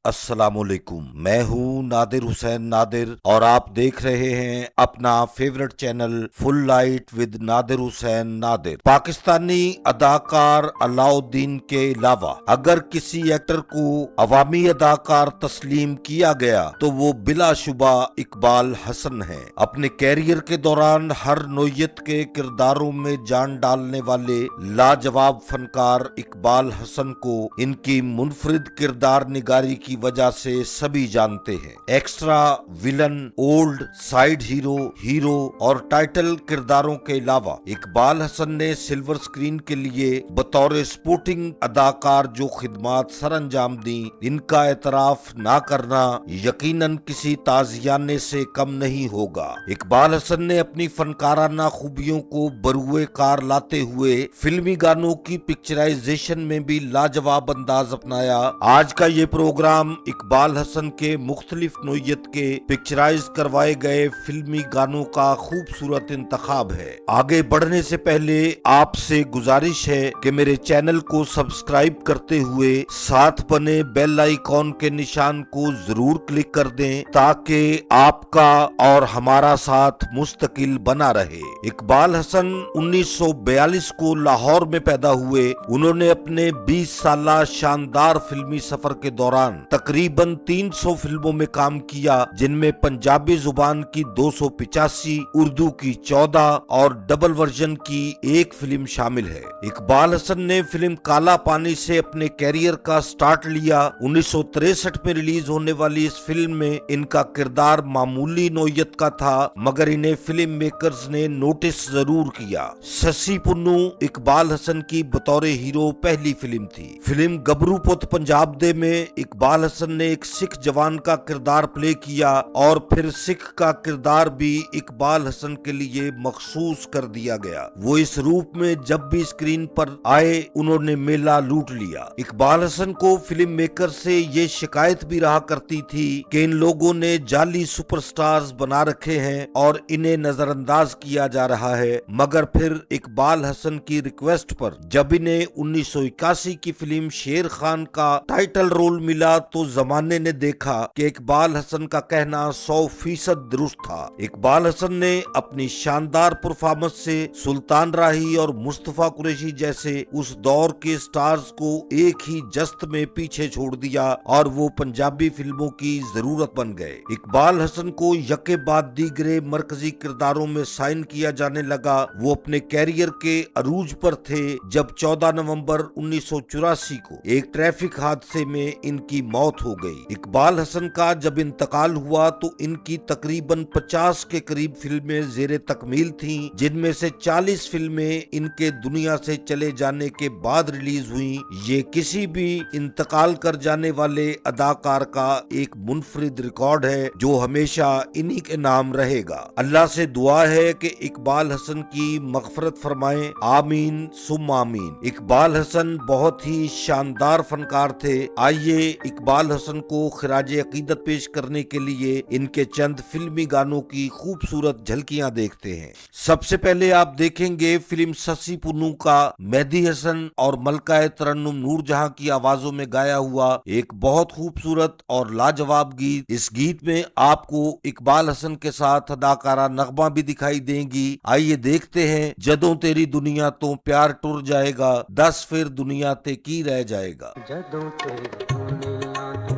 अस्सलामुअलैकुम। मैं हूँ नादिर हुसैन नादिर और आप देख रहे हैं अपना favourite channel full light with Nadir Hussain Nadir. Pakistani अदाकार अलाउद्दीन के अलावा अगर किसी एक्टर को अवामी अदाकार तस्लीम किया गया तो वो बिलाशुबा इकबाल हसन है। अपने कैरियर के दौरान हर नोयत के किरदारों में जान डालने वाले लाजवाब फनकार इकबाल हसन को इनकी मुनफरिद किरदार निगारी की वजह से सभी जानते हैं। Extra, villain, old, side hero, hero और टाइटल किरदारों के अलावा इकबाल हसन ने सिल्वर स्क्रीन के लिए बतौर स्पोर्टिंग अदाकार जो खिदमात सर अंजाम दी, इनका एतराफ ना करना यकीनन किसी ताजियाने से कम नहीं होगा। इकबाल हसन ने अपनी फनकाराना खूबियों को बरूए कार लाते हुए फिल्मी गानों की पिक्चराइजेशन में भी लाजवाब अंदाज अपनाया। आज का ये प्रोग्राम इकबाल हसन के मुख्तलिफ नोयत के पिक्चराइज करवाए गए फिल्मी गानों का खूबसूरत इंतखाब है। आगे बढ़ने से पहले आपसे गुजारिश है कि मेरे चैनल को सब्सक्राइब करते हुए साथ बने बेल आइकॉन के निशान को जरूर क्लिक कर दें ताकि आपका और हमारा साथ मुस्तकिल बना रहे। इकबाल हसन 1942 को लाहौर में पैदा हुए। उन्होंने अपने 20 साला शानदार फिल्मी सफर के दौरान तकरीबन 300 फिल्मों में काम किया, जिनमें पंजाबी जुबान की 285, उर्दू की 14 और डबल वर्जन की एक फिल्म शामिल है। इकबाल हसन ने फिल्म काला पानी से अपने कैरियर का स्टार्ट लिया। 1963 में रिलीज होने वाली इस फिल्म में इनका किरदार मामूली नोयत का था, मगर इन्हें फिल्म मेकर्स ने नोटिस जरूर किया। ससी पुन्नू इकबाल हसन की बतौर हीरो पहली फिल्म थी। फिल्म गबरू पुत पंजाब दे में इकबाल हसन ने एक सिख जवान का किरदार प्ले किया और फिर सिख का किरदार भी इकबाल हसन के लिए मखसूस कर दिया गया। वो इस रूप में जब भी स्क्रीन पर आए उन्होंने मेला लूट लिया। इकबाल हसन को फिल्म मेकर से ये शिकायत भी रहा करती थी कि इन लोगों ने जाली सुपरस्टार्स बना रखे हैं और इन्हें नजरअंदाज किया जा रहा है, मगर फिर इकबाल हसन की रिक्वेस्ट पर जब इन्हें 1981 की फिल्म शेर खान का टाइटल रोल मिला तो जमाने ने देखा कि इकबाल हसन का कहना 100% दुरुस्त था। इकबाल हसन ने अपनी शानदार परफॉर्मेंस से सुल्तान राही और मुस्तफा कुरैशी जैसे उस दौर के स्टार्स को एक ही जस्त में पीछे छोड़ दिया और वो पंजाबी फिल्मों की जरूरत बन गए। इकबाल हसन को यके बाद दीगरे मरकजी किरदारों में साइन किया जाने लगा। वो अपने कैरियर के अरूज पर थे जब 14 नवंबर 1984 को एक ट्रैफिक हादसे में इनकी मौत हो गई। इकबाल हसन का जब इंतकाल हुआ तो इनकी तकरीबन 50 के करीब फिल्में जेरे तकमील थीं, जिनमें से 40 फिल्में इनके दुनिया से चले जाने के बाद रिलीज हुई। ये किसी भी इंतकाल कर जाने वाले अदाकार का एक मुनफरिद रिकॉर्ड है जो हमेशा इन्हीं के नाम रहेगा। अल्लाह से दुआ है कि इकबाल हसन की मगफरत फरमाए, आमीन सुम आमीन। इकबाल हसन बहुत ही शानदार फनकार थे। आइए इकबाल हसन को खिराज अकीदत पेश करने के लिए इनके चंद फिल्मी गानों की खूबसूरत झलकियां देखते हैं। सबसे पहले आप देखेंगे फिल्म ससी पुन्नू का मेहदी हसन और मलका तरन्नुम नूरजहां की आवाजों में गाया हुआ एक बहुत खूबसूरत और लाजवाब गीत। इस गीत में आपको इकबाल हसन के साथ अदाकारा नगमा भी दिखाई देंगी। आइए देखते हैं। जदों तेरी दुनिया तो प्यार टुर जाएगा, दस फिर दुनिया ते की रह जाएगा। जदों तेरी दुनिया तो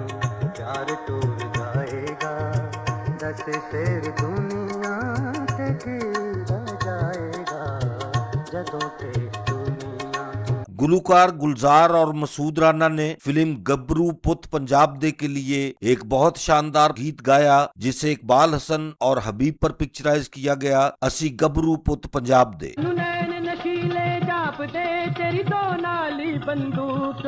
प्यार टूट जाएगा, दस फिर दुनिया ते की रह जाएगा। जदों तेरी दुनिया तो। गुलकार गुलजार और मसूद राना ने फिल्म गबरू पुत पंजाब दे के लिए एक बहुत शानदार गीत गाया जिसे इकबाल हसन और हबीब पर पिक्चराइज किया गया। असी गबरू पुत पंजाब दे। तेरी तो नाली बंदूक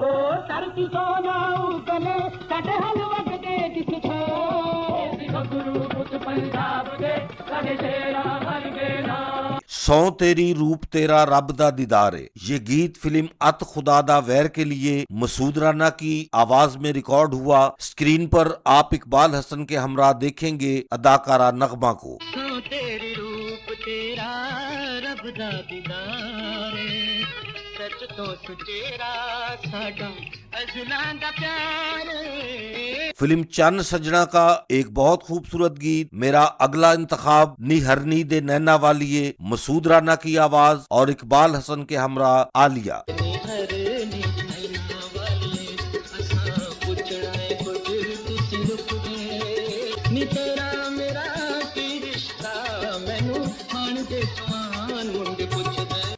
ओ तरती सोना उगले कटे हलवा के किस छे गबरू पुत पंजाब दे कटे तेरा हर गेना। सौ तेरी रूप तेरा रब दा दीदार है। ये गीत फिल्म अत खुदा दा वैर के लिए मसूद राना की आवाज में रिकॉर्ड हुआ। स्क्रीन पर आप इकबाल हसन के हमरा देखेंगे अदाकारा नगमा को। सौ तेरी रूप तेरा रब दा दीदार सच तो सुचेरा साडा अज़लां दा प्यार फिल्म चन्न सजना का एक बहुत खूबसूरत गीत। मेरा अगला इंतखाब नी हरनी दे नैना वालिए, मसूद राना की आवाज और इकबाल हसन के हमरा आलिया।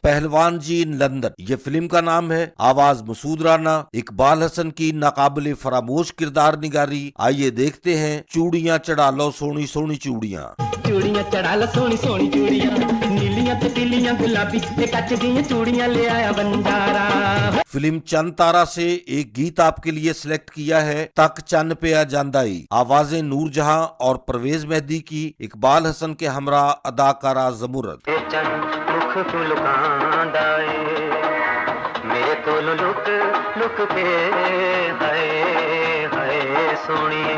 पहलवान जी इन लंदन ये फिल्म का नाम है। आवाज मसूद राना, इकबाल हसन की नाकाबिले फरामोश किरदार निगारी। आइए देखते हैं चूड़ियां चढ़ा लो सोनी सोनी चूड़ियां। चूड़ियां चढ़ा लो सोनी सोनी चूड़ियां, नीलियां ते पीलियां गुलाबी ते कच दियां चूड़ियां ले आया बंजारा। फिल्म चन्न तारा से एक गीत आपके लिए सिलेक्ट किया है, तक चन्न पे आ जांदाई। आवाजें नूरजहां और परवेज मेहदी की, इकबाल हसन के हमरा अदाकारा जमुरत। मुख तू लुकांदा ए मेरे तो लुक लुक पे हाय हाय सोनिए।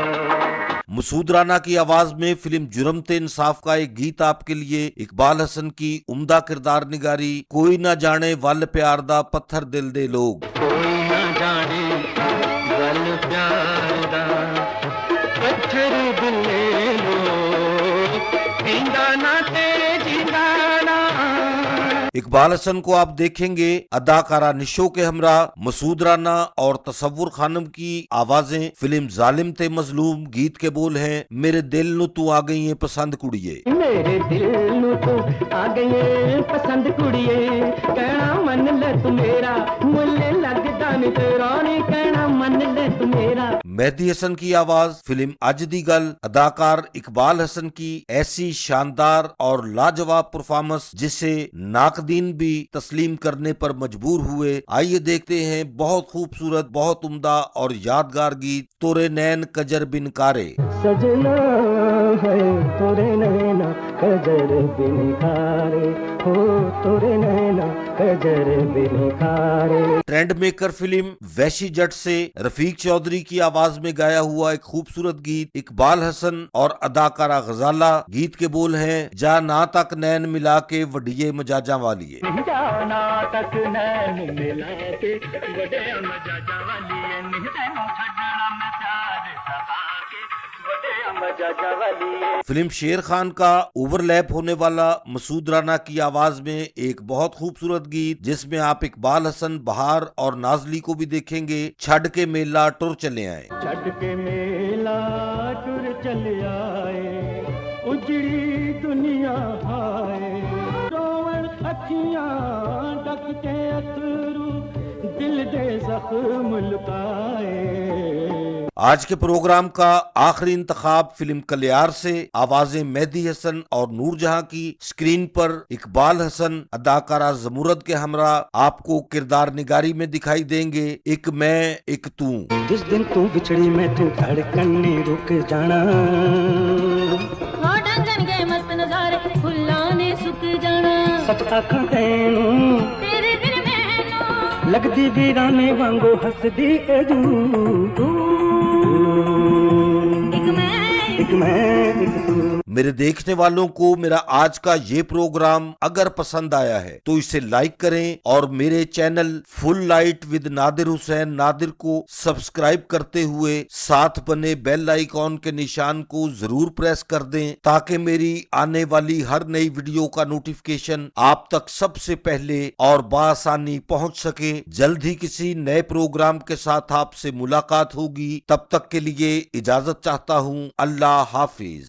मसूद राना की आवाज में फिल्म जुर्म ते इंसाफ का एक गीत आपके लिए, इकबाल हसन की उम्दा किरदार निगारी। कोई ना जाने वल प्यार दा पत्थर दिल दे लोग। कोई ना जाने वल प्यार दा पत्थर दिल दे लोग, पींदा ना तेरे जिंदा ना। इकबाल हसन को आप देखेंगे अदाकारा निशो के हमरा, मसूद राना और तसव्वुर खानम की आवाजें। फिल्म जालिम ते मजलूम गीत के बोल हैं, मेरे दिल नु तू आ गई है पसंद कुड़िए। मेरे दिल नु तू आ गई है पसंद कुड़िए, कहना मन ले तू मेरा मुल्ले लगदा नी तेरा, नी कहना मन ले तू मेरा। मेहदी हसन की आवाज। फिल्म अज दी गल, अदाकार इकबाल हसन की ऐसी शानदार और लाजवाब परफॉर्मेंस जिसे नाकदीन भी तस्लीम करने पर मजबूर हुए। आइए देखते हैं बहुत खूबसूरत, बहुत उम्दा और यादगार गीत, तोरे नैन कजर बिन कारे। सजना है तोरे नैना कजर बिन कारे, हो तोरे नैना कजर बिन कारे। ट्रेंड मेकर फिल्म वैशी जट से रफीक चौधरी की आवाज में गाया हुआ एक खूबसूरत गीत, इकबाल हसन और अदाकारा गजाला। गीत के बोल हैं, जा ना तक नैन मिला के वडिये मजाजा वालिए। जाना तक नैन मिला के बड़े मजाजा वालिए, निहतैनू छड्डना मैं प्यार सखा के बड़े मजाजा वालिए। फिल्म शेर खान का ओवरलैप होने वाला मसूद राना की आवाज में एक बहुत खूबसूरत गीत, जिसमें आप इकबाल हसन, बहार और नाजली को भी देखेंगे। छड़ के मेला टुर चले आए। छड़ के मेला टुर चले आए, उजड़ी दुनिया हाय, रोवन अखियां ढक के अथरू दिल दे जख्म लुकाए। आज के प्रोग्राम का आखिरी इंतखाब फिल्म कलियार से। आवाजें मेहदी हसन और नूरजहां की, स्क्रीन पर इकबाल हसन, अदाकारा जमुरत के हमरा आपको किरदार निगारी में दिखाई देंगे। एक मैं एक तू। जिस दिन तू बिछड़ी मैं तू धड़कन ने रुक जाना, ढंगन गए मस्त नजारे फुल्ला ने सुक जाना। सच आखां तैनू तेरे बिन मैनू लगदी वीराने वांगू हसदी ए जू। एक मैं एक तू। मेरे देखने वालों को मेरा आज का ये प्रोग्राम अगर पसंद आया है तो इसे लाइक करें और मेरे channel full light with Nadir Hussain Nadir को सब्सक्राइब करते हुए साथ बने बेल आइकॉन के निशान को जरूर प्रेस कर दें, ताकि मेरी आने वाली हर नई वीडियो का नोटिफिकेशन आप तक सबसे पहले और बआसानी पहुंच सके। जल्द ही किसी नए प्रोग्राम के साथ आपसे मुलाकात होगी। तब तक के लिए इजाजत चाहता हूं। अल्लाह हाफिज।